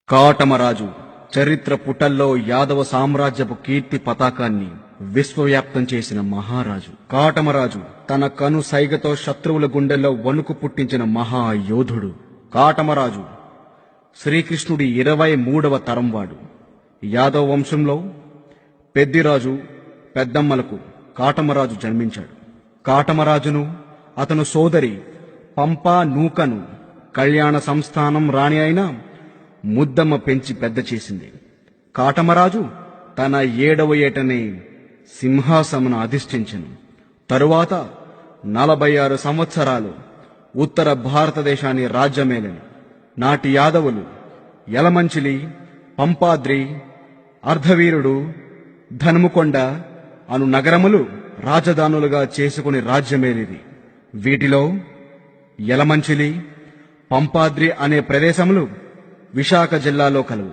కాటమరాజు చరిత్ర పుటల్లో యాదవ సామ్రాజ్యపు కీర్తి పతాకాన్ని విశ్వవ్యాప్తం చేసిన మహారాజు. కాటమరాజు తన కను సైగతో శత్రువుల గుండెల్లో వణుకు పుట్టించిన మహాయోధుడు. కాటమరాజు శ్రీకృష్ణుడి 23వ తరంవాడు. యాదవ వంశంలో పెద్దిరాజు పెద్దమ్మలకు కాటమరాజు జన్మించాడు. కాటమరాజును అతను సోదరి పంపా నూకను కళ్యాణ సంస్థానం రాణి అయిన ముద్దమ్మ పెంచి పెద్ద చేసింది. కాటమరాజు తన 7వ ఏటనే సింహాసమును అధిష్ఠించెను. తరువాత 46 సంవత్సరాలు ఉత్తర భారతదేశాన్ని రాజ్యమేలెను. నాటి యాదవులు యలమంచిలి, పంపాద్రి, అర్ధవీరుడు, ధనుముకొండ అను నగరములు రాజధానులుగా చేసుకుని రాజ్యమేలిది. వీటిలో యలమంచిలి, పంపాద్రి అనే ప్రదేశములు విశాఖ జిల్లాలో కలవు.